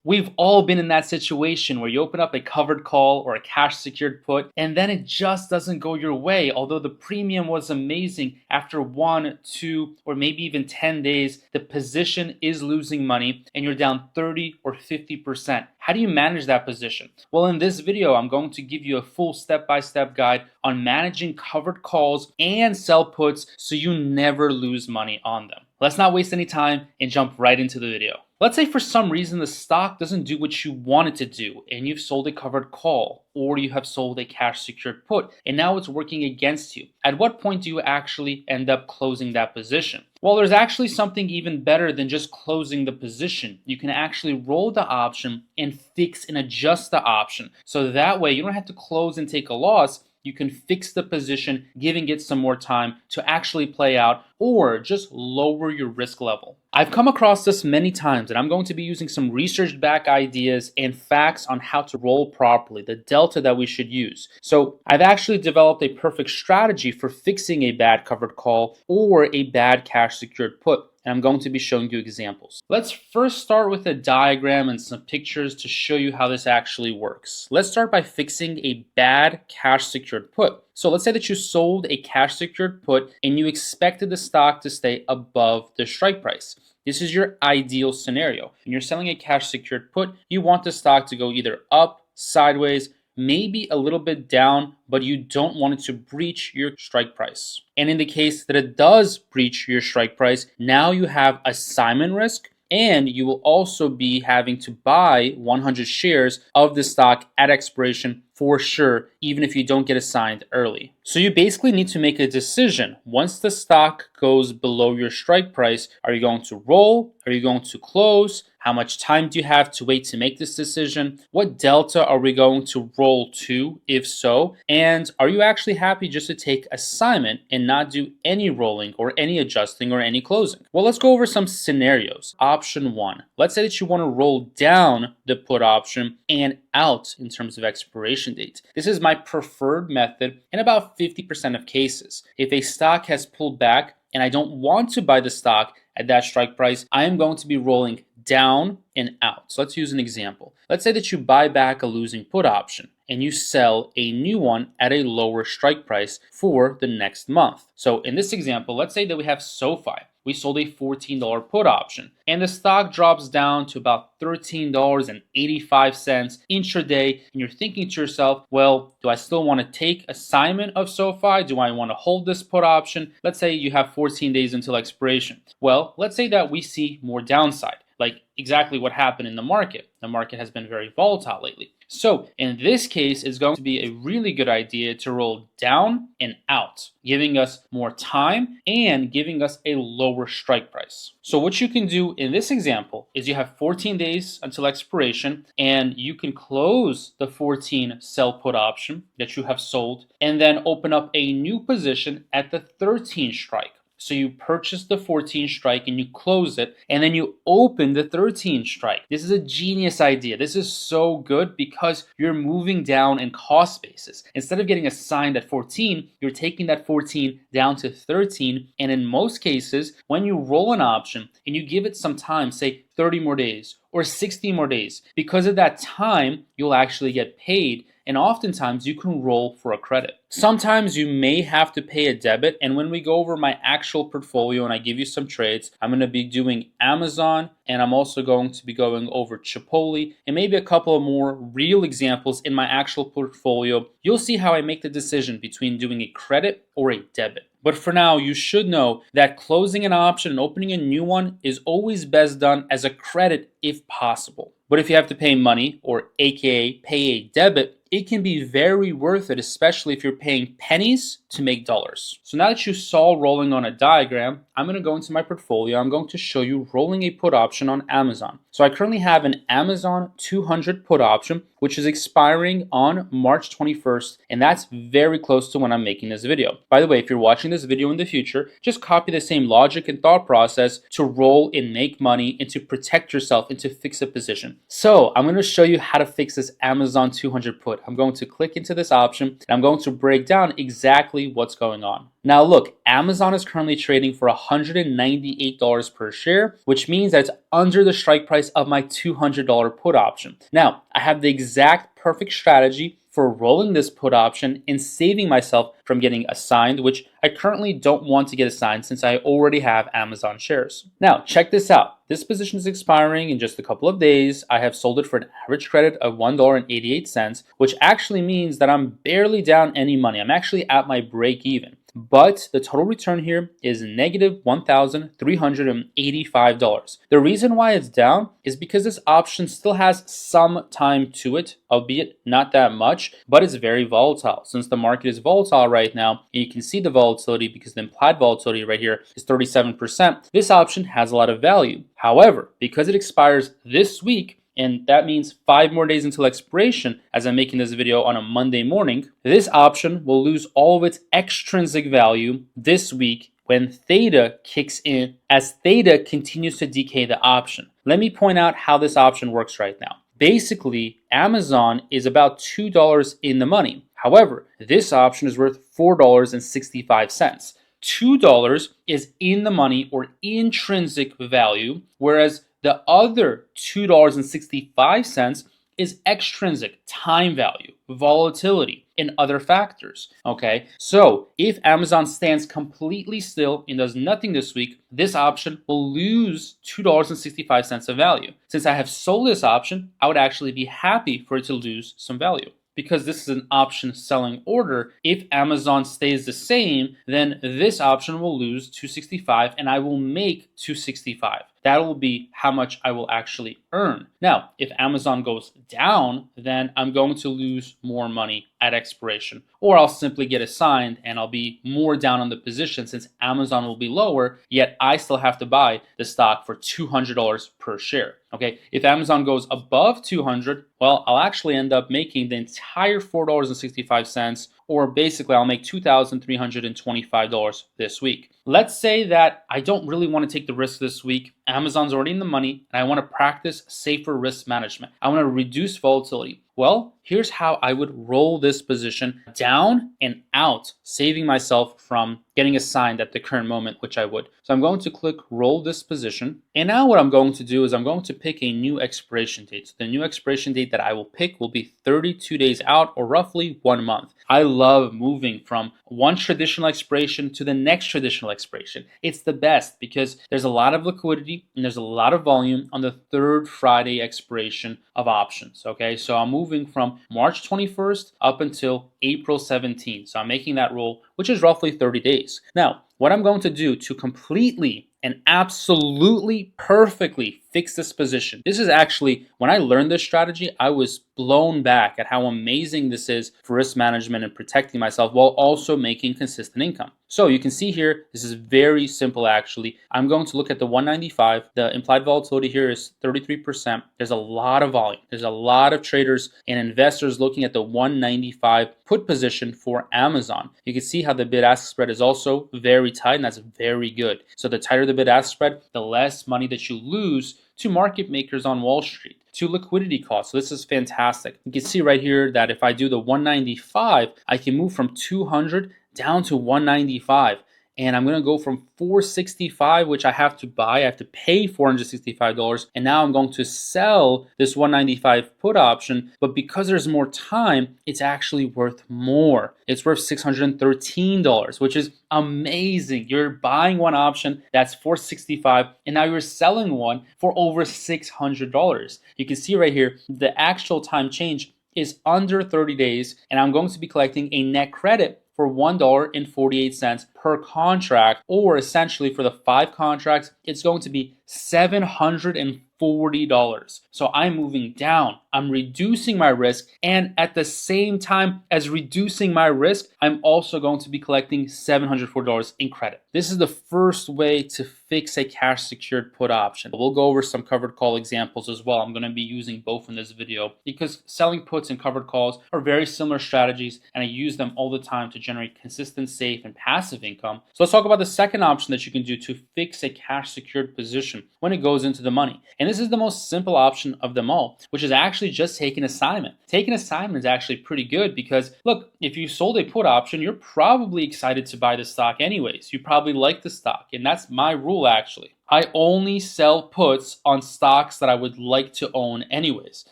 We've all been in that situation where you open up a covered call or a cash secured put, and then it just doesn't go your way. Although the premium was amazing, after 1, 2, or maybe even 10 days, the position is losing money and you're down 30 or 50%. How do you manage that position? Well, in this video, I'm going to give you a full step-by-step guide on managing covered calls and sell puts so you never lose money on them. Let's not waste any time and jump right into the video. Let's say for some reason the stock doesn't do what you want it to do and you've sold a covered call or you have sold a cash secured put and now it's working against you. At what point do you actually end up closing that position? Well, there's actually something even better than just closing the position. You can actually roll the option and fix and adjust the option. So that way you don't have to close and take a loss. You can fix the position, giving it some more time to actually play out, or just lower your risk level. I've come across this many times, and I'm going to be using some research-backed ideas and facts on how to roll properly, the delta that we should use. So I've actually developed a perfect strategy for fixing a bad covered call or a bad cash secured put. And I'm going to be showing you examples. Let's first start with a diagram and some pictures to show you how this actually works. Let's start by fixing a bad cash secured put. So let's say that you sold a cash secured put and you expected the stock to stay above the strike price. This is your ideal scenario. When you're selling a cash secured put, you want the stock to go either up, sideways, maybe a little bit down, but you don't want it to breach your strike price. And in the case that it does breach your strike price, now you have assignment risk, and you will also be having to buy 100 shares of the stock at expiration for sure, even if you don't get assigned early. So you basically need to make a decision. Once the stock goes below your strike price, are you going to roll? Are you going to close? How much time do you have to wait to make this decision? What delta are we going to roll to, if so? And are you actually happy just to take assignment and not do any rolling or any adjusting or any closing? Well, let's go over some scenarios. Option 1. Let's say that you want to roll down the put option and out in terms of expiration date. This is my preferred method in about 50% of cases. If a stock has pulled back and I don't want to buy the stock at that strike price, I am going to be rolling down and out. So let's use an example. Let's say that you buy back a losing put option and you sell a new one at a lower strike price for the next month. So in this example, let's say that we have SoFi. We sold a $14 put option and the stock drops down to about $13.85 intraday. And you're thinking to yourself, well, do I still want to take assignment of SoFi? Do I want to hold this put option? Let's say you have 14 days until expiration. Well, let's say that we see more downside, like exactly what happened in the market. The market has been very volatile lately. So in this case, it's going to be a really good idea to roll down and out, giving us more time and giving us a lower strike price. So what you can do in this example is you have 14 days until expiration and you can close the 14 sell put option that you have sold and then open up a new position at the 13 strike. So you purchase the 14 strike and you close it and then you open the 13 strike. This is a genius idea. This is so good because you're moving down in cost basis. Instead of getting assigned at 14, you're taking that 14 down to 13. And in most cases, when you roll an option and you give it some time, say 30 more days or 60 more days, because of that time, you'll actually get paid. And oftentimes you can roll for a credit. Sometimes you may have to pay a debit. And when we go over my actual portfolio and I give you some trades, I'm going to be doing Amazon and I'm also going to be going over Chipotle and maybe a couple of more real examples in my actual portfolio. You'll see how I make the decision between doing a credit or a debit. But for now, you should know that closing an option and opening a new one is always best done as a credit if possible. But if you have to pay money, or aka pay a debit, it can be very worth it, especially if you're paying pennies to make dollars. So now that you saw rolling on a diagram, I'm going to go into my portfolio. I'm going to show you rolling a put option on Amazon. So I currently have an Amazon 200 put option, which is expiring on March 21st. And that's very close to when I'm making this video. By the way, if you're watching this video in the future, just copy the same logic and thought process to roll and make money and to protect yourself and to fix a position. So I'm going to show you how to fix this Amazon 200 put. look, I'm going to click into this option and I'm going to break down exactly what's going on. Now look, Amazon is currently trading for $198 per share, which means that it's under the strike price of my $200 put option. Now, I have the exact perfect strategy for rolling this put option and saving myself from getting assigned, which I currently don't want to get assigned since I already have Amazon shares. Now, check this out. This position is expiring in just a couple of days. I have sold it for an average credit of $1.88, which actually means that I'm barely down any money. I'm actually at my break even. But the total return here is negative $1,385. The reason why it's down is because this option still has some time to it, albeit not that much, but it's very volatile. Since the market is volatile right now, and you can see the volatility because the implied volatility right here is 37%, this option has a lot of value. However, because it expires this week, and that means 5 more days until expiration, as I'm making this video on a Monday morning, this option will lose all of its extrinsic value this week when theta kicks in, as theta continues to decay the option. Let me point out how this option works right now. Basically, Amazon is about $2 in the money. However, this option is worth $4.65. $2 is in the money or intrinsic value, whereas the other $2.65 is extrinsic time value, volatility, and other factors. Okay, so if Amazon stands completely still and does nothing this week, this option will lose $2.65 of value. Since I have sold this option, I would actually be happy for it to lose some value. Because this is an option selling order, if Amazon stays the same, then this option will lose $265 and I will make $265. That will be how much I will actually earn. Now, if Amazon goes down, then I'm going to lose more money at expiration, or I'll simply get assigned and I'll be more down on the position since Amazon will be lower, yet I still have to buy the stock for $200 per share. Okay, if Amazon goes above 200, well, I'll actually end up making the entire $4.65, or basically I'll make $2,325 this week. Let's say that I don't really want to take the risk this week. Amazon's already in the money and I want to practice safer risk management. I want to reduce volatility. Well, here's how I would roll this position down and out, saving myself from getting assigned at the current moment, which I would. So I'm going to click roll this position. And now what I'm going to do is I'm going to pick a new expiration date. So the new expiration date that I will pick will be 32 days out, or roughly 1 month. I love moving from one traditional expiration to the next traditional expiration. It's the best because there's a lot of liquidity and there's a lot of volume on the third Friday expiration of options. Okay, so I'm moving from March 21st up until April 17th. So I'm making that roll, which is roughly 30 days. Now, what I'm going to do to completely and absolutely perfectly fix this position. This is actually, when I learned this strategy, I was blown back at how amazing this is for risk management and protecting myself while also making consistent income. So you can see here, this is very simple actually. I'm going to look at the 195. The implied volatility here is 33%. There's a lot of volume. There's a lot of traders and investors looking at the 195 put position for Amazon. You can see how the bid-ask spread is also very tight, and that's very good. So the tighter the bid-ask spread, the less money that you lose to market makers on Wall Street, to liquidity costs. So this is fantastic. You can see right here that if I do the 195, I can move from 200 down to 195. And I'm going to go from 465, which I have to buy. I have to pay $465. And now I'm going to sell this 195 put option. But because there's more time, it's actually worth more. It's worth $613, which is amazing. You're buying one option that's $465, and now you're selling one for over $600. You can see right here, the actual time change is under 30 days, and I'm going to be collecting a net credit for $1.48 per contract, or essentially for the 5 contracts, it's going to be $740. So I'm moving down, I'm reducing my risk, and at the same time as reducing my risk, I'm also going to be collecting $740 in credit. This is the first way to fix a cash secured put option. We'll go over some covered call examples as well. I'm going to be using both in this video because selling puts and covered calls are very similar strategies, and I use them all the time to generate consistent, safe, and passive income. So let's talk about the second option that you can do to fix a cash secured position. position when it goes into the money. And this is the most simple option of them all, which is actually just take an assignment. Taking an assignment is actually pretty good because, look, if you sold a put option, you're probably excited to buy the stock anyways. You probably like the stock, and that's my rule actually. I only sell puts on stocks that I would like to own anyways.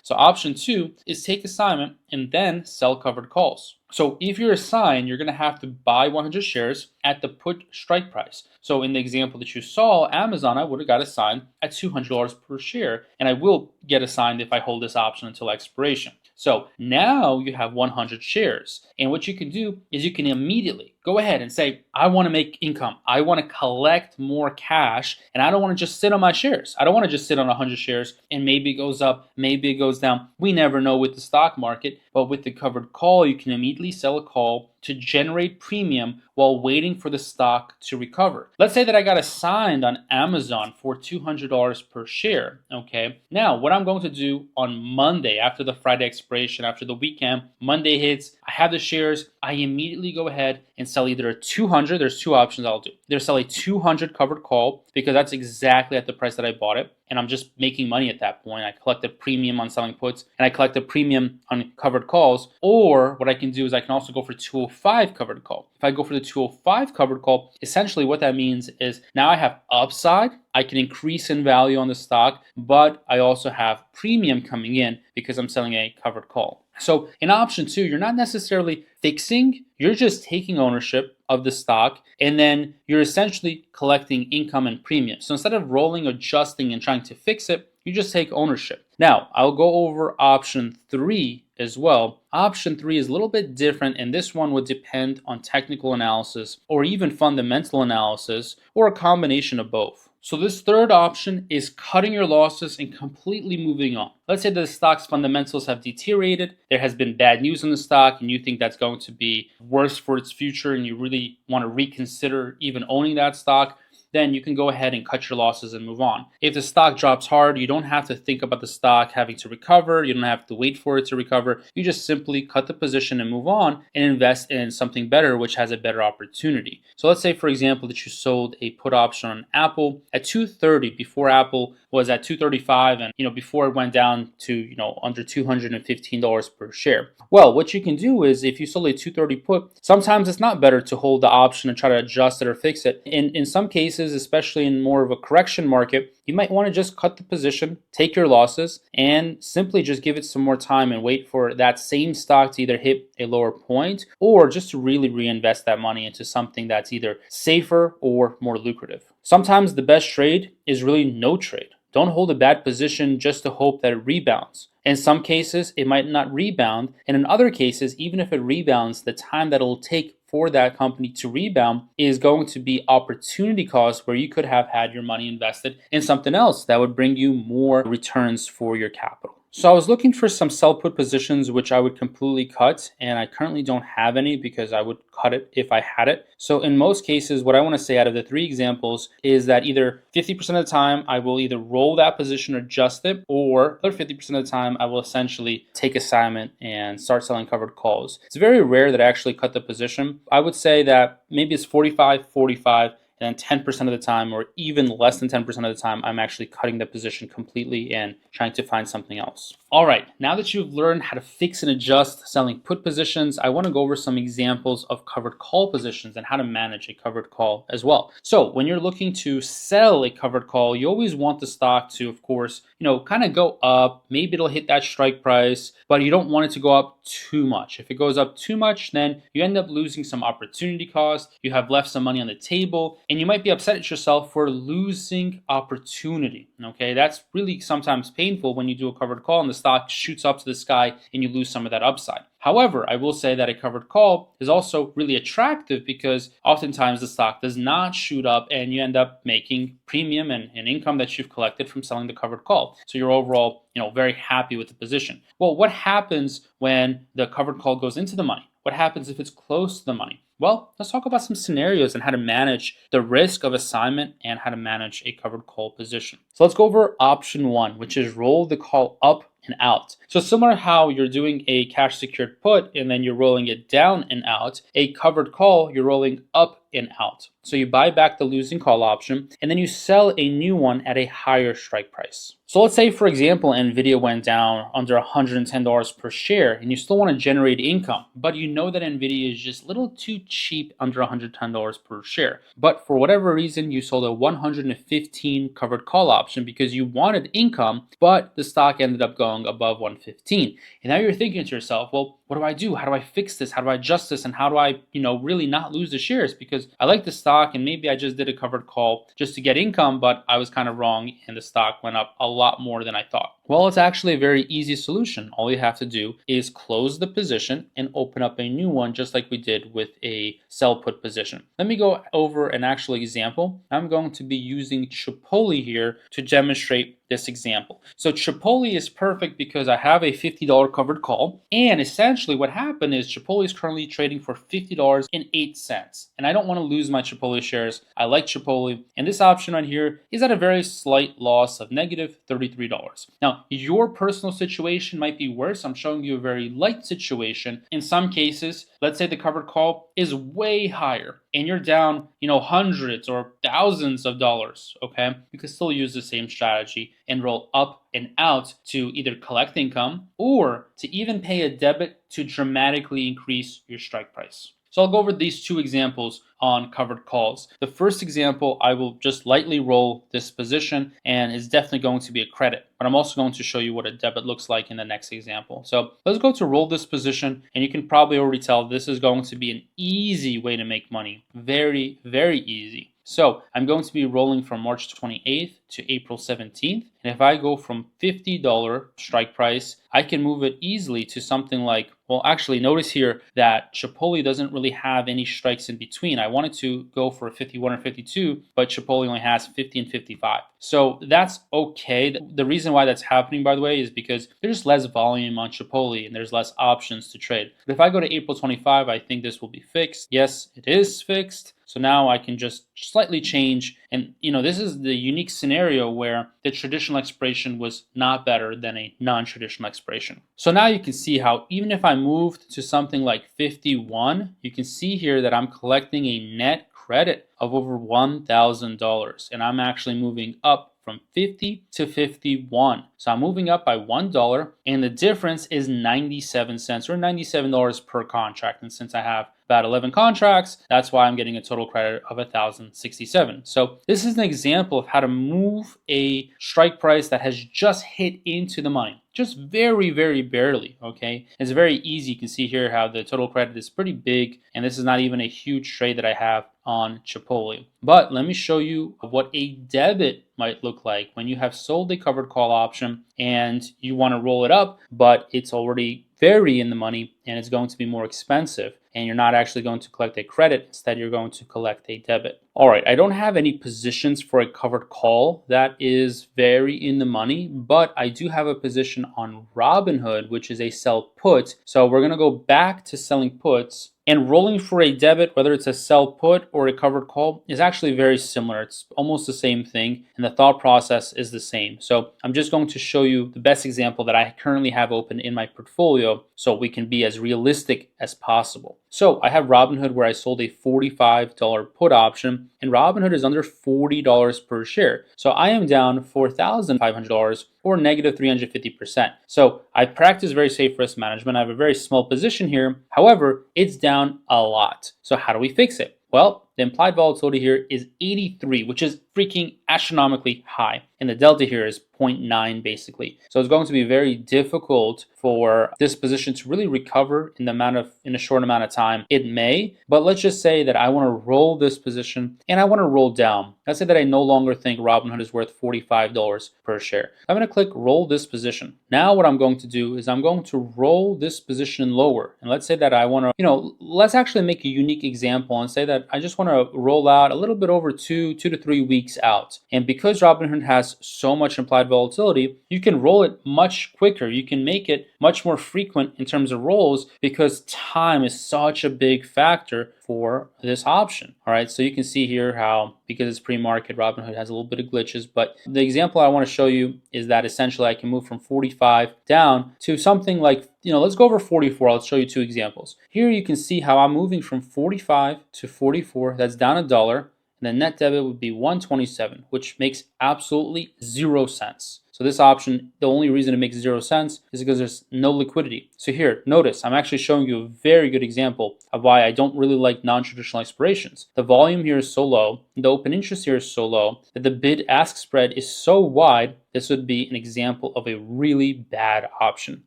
So option 2 is take assignment and then sell covered calls. So if you're assigned, you're going to have to buy 100 shares at the put strike price. So in the example that you saw, Amazon, I would have got assigned at $200 per share, and I will get assigned if I hold this option until expiration. So now you have 100 shares. And what you can do is you can immediately go ahead and say, I want to make income. I want to collect more cash, and I don't want to just sit on my shares. I don't want to just sit on 100 shares and maybe it goes up, maybe it goes down. We never know with the stock market, but with the covered call, you can immediately sell a call to generate premium while waiting for the stock to recover. Let's say that I got assigned on Amazon for $200 per share, okay? Now, what I'm going to do on Monday, after the Friday expiration, after the weekend, Monday hits, I have the shares, I immediately go ahead and sell either a 200, there's two options I'll do. Either sell a 200 covered call because that's exactly at the price that I bought it, and I'm just making money at that point. I collect a premium on selling puts, and I collect a premium on covered calls. Or what I can do is I can also go for 205 covered call. If I go for the 205 covered call, essentially what that means is now I have upside. I can increase in value on the stock, but I also have premium coming in because I'm selling a covered call. So in option 2, you're not necessarily fixing, you're just taking ownership of the stock, and then you're essentially collecting income and premium. So instead of rolling, adjusting, and trying to fix it, you just take ownership. Now, I'll go over option 3 as well. Option 3 is a little bit different, and this one would depend on technical analysis or even fundamental analysis or a combination of both. So this third option is cutting your losses and completely moving on. Let's say the stock's fundamentals have deteriorated, there has been bad news on the stock, and you think that's going to be worse for its future, and you really want to reconsider even owning that stock. Then you can go ahead and cut your losses and move on. If the stock drops hard, you don't have to think about the stock having to recover. You don't have to wait for it to recover. You just simply cut the position and move on and invest in something better, which has a better opportunity. So let's say, for example, that you sold a put option on Apple at $230 before Apple was at $235, and before it went down to under $215 per share. Well, what you can do is if you sold a $230 put, sometimes it's not better to hold the option and try to adjust it or fix it. In some cases, especially in more of a correction market, you might want to just cut the position, take your losses, and simply just give it some more time and wait for that same stock to either hit a lower point or just to really reinvest that money into something that's either safer or more lucrative. Sometimes the best trade is really no trade. Don't hold a bad position just to hope that it rebounds. In some cases, it might not rebound, and in other cases, even if it rebounds, the time that it'll take for that company to rebound is going to be opportunity cost, where you could have had your money invested in something else that would bring you more returns for your capital. So I was looking for some sell put positions which I would completely cut, and I currently don't have any because I would cut it if I had it. So in most cases, what I want to say out of the 3 examples is that either 50% of the time I will either roll that position or adjust it, or other 50% of the time I will essentially take assignment and start selling covered calls. It's very rare that I actually cut the position. I would say that maybe it's 45-45, and then 10% of the time, or even less than 10% of the time, I'm actually cutting the position completely and trying to find something else. All right, now that you've learned how to fix and adjust selling put positions, I want to go over some examples of covered call positions and how to manage a covered call as well. So when you're looking to sell a covered call, you always want the stock to, of course, kind of go up. Maybe it'll hit that strike price, but you don't want it to go up too much. If it goes up too much, then you end up losing some opportunity cost. You have left some money on the table, and you might be upset at yourself for losing opportunity. Okay, that's really sometimes painful when you do a covered call and the stock shoots up to the sky and you lose some of that upside. However, I will say that a covered call is also really attractive because oftentimes the stock does not shoot up and you end up making premium and income that you've collected from selling the covered call. So you're overall, very happy with the position. Well, what happens when the covered call goes into the money? What happens if it's close to the money? Well, let's talk about some scenarios and how to manage the risk of assignment and how to manage a covered call position. So let's go over option 1, which is roll the call up and out. So similar how you're doing a cash secured put and then you're rolling it down and out, a covered call, you're rolling up and out. So you buy back the losing call option and then you sell a new one at a higher strike price. So let's say, for example, Nvidia went down under $110 per share and you still want to generate income, but you know that Nvidia is just a little too cheap under $110 per share. But for whatever reason, you sold a 115 covered call option because you wanted income, but the stock ended up going above 115. And now you're thinking to yourself, well, what do I do? How do I fix this? How do I adjust this? And how do I, really not lose the shares? Because I like the stock and maybe I just did a covered call just to get income, but I was kind of wrong and the stock went up a lot more than I thought. Well, it's actually a very easy solution. All you have to do is close the position and open up a new one, just like we did with a sell put position. Let me go over an actual example. I'm going to be using Chipotle here to demonstrate this example. So Chipotle is perfect because I have a $50 covered call, and essentially what happened is Chipotle is currently trading for $50.08, and I don't want to lose my Chipotle shares. I like Chipotle, and this option right here is at a very slight loss of negative $33. Now, your personal situation might be worse. I'm showing you a very light situation. In some cases, let's say the covered call is way higher and you're down, hundreds or thousands of dollars, okay? You can still use the same strategy and roll up and out to either collect income or to even pay a debit to dramatically increase your strike price. So I'll go over these two examples on covered calls. The first example, I will just lightly roll this position and it's definitely going to be a credit, but I'm also going to show you what a debit looks like in the next example. So let's go to roll this position, and you can probably already tell this is going to be an easy way to make money. Very, very easy. So I'm going to be rolling from March 28th to April 17th. And if I go from $50 strike price, I can move it easily to something like, well, actually notice here that Chipotle doesn't really have any strikes in between. I wanted to go for a 51 or 52, but Chipotle only has 50 and 55. So that's okay. The reason why that's happening, by the way, is because there's less volume on Chipotle and there's less options to trade. But if I go to April 25, I think this will be fixed. Yes, it is fixed. So now I can just slightly change. And, this is the unique scenario where the traditional expiration was not better than a non-traditional expiration. So now you can see how even if I moved to something like 51, you can see here that I'm collecting a net credit of over $1,000. And I'm actually moving up from 50 to 51. So I'm moving up by $1, and the difference is 97 cents or $97 per contract. And since I have about 11 contracts, that's why I'm getting a total credit of $1,067. So this is an example of how to move a strike price that has just hit into the money. Just very, very barely, okay? It's very easy. You can see here how the total credit is pretty big, and this is not even a huge trade that I have on Chipotle. But let me show you what a debit might look like when you have sold a covered call option and you want to roll it up, but it's already very in the money and it's going to be more expensive, and you're not actually going to collect a credit. Instead, you're going to collect a debit. All right, I don't have any positions for a covered call that is very in the money, but I do have a position on Robinhood, which is a sell put. So we're going to go back to selling puts. And rolling for a debit, whether it's a sell put or a covered call, is actually very similar. It's almost the same thing, and the thought process is the same. So I'm just going to show you the best example that I currently have open in my portfolio so we can be as realistic as possible. So I have Robinhood where I sold a $45 put option, and Robinhood is under $40 per share. So I am down $4,500 or negative 350%. So I practice very safe risk management. I have a very small position here. However, it's down a lot. So how do we fix it? Well, the implied volatility here is 83, which is freaking astronomically high. And the delta here is 0.9 basically. So it's going to be very difficult for this position to really recover in a short amount of time. It may, but let's just say that I want to roll this position and I want to roll down. Let's say that I no longer think Robinhood is worth $45 per share. I'm going to click roll this position. Now what I'm going to do is I'm going to roll this position lower. And let's say that I want to, let's actually make a unique example and say that I just want to roll out a little bit over 2 to 3 weeks out. And because Robinhood has so much implied volatility, you can roll it much quicker. You can make it much more frequent in terms of rolls because time is such a big factor for this option. All right, so you can see here how, because it's pre-market, Robinhood has a little bit of glitches, but the example I want to show you is that essentially I can move from 45 down to something like, let's go over 44. I'll show you two examples. Here you can see how I'm moving from 45 to 44. That's down $1. And the net debit would be 127, which makes absolutely 0 cents. So this option, the only reason it makes 0 cents is because there's no liquidity. So here, notice, I'm actually showing you a very good example of why I don't really like non-traditional expirations. The volume here is so low, the open interest here is so low, that the bid-ask spread is so wide, this would be an example of a really bad option.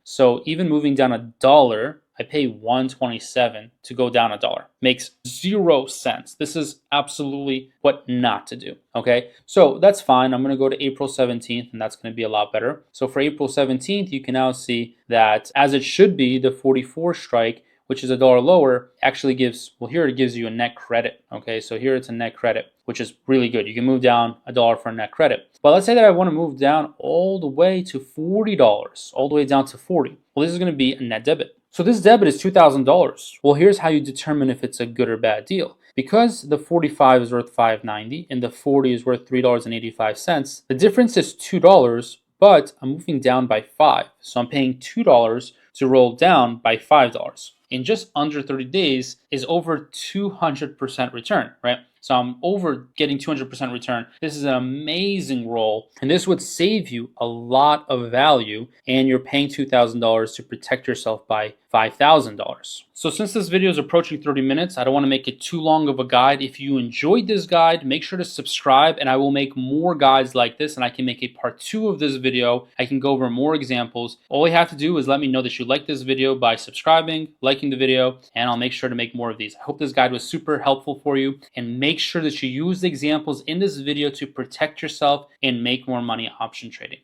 So even moving down $1, I pay 127 to go down $1. Makes 0 sense. This is absolutely what not to do. Okay, so that's fine. I'm going to go to April 17th, and that's going to be a lot better. So for April 17th, you can now see that as it should be, the 44 strike, which is $1 lower, actually gives, well, here it gives you a net credit. Okay, so here it's a net credit, which is really good. You can move down $1 for a net credit. But let's say that I want to move down all the way to $40, all the way down to 40. Well, this is going to be a net debit. So this debit is $2,000. Well, here's how you determine if it's a good or bad deal. Because the 45 is worth $5.90 and the 40 is worth $3.85, the difference is $2, but I'm moving down by $5. So I'm paying $2 to roll down by $5. In just under 30 days is over 200% return, right? So I'm over getting 200% return. This is an amazing roll, and this would save you a lot of value, and you're paying $2,000 to protect yourself by $5,000. So since this video is approaching 30 minutes, I don't want to make it too long of a guide. If you enjoyed this guide, make sure to subscribe, and I will make more guides like this, and I can make a part 2 of this video. I can go over more examples. All you have to do is let me know that you like this video by subscribing, liking the video, and I'll make sure to make more of these. I hope this guide was super helpful for you, and make sure that you use the examples in this video to protect yourself and make more money option trading.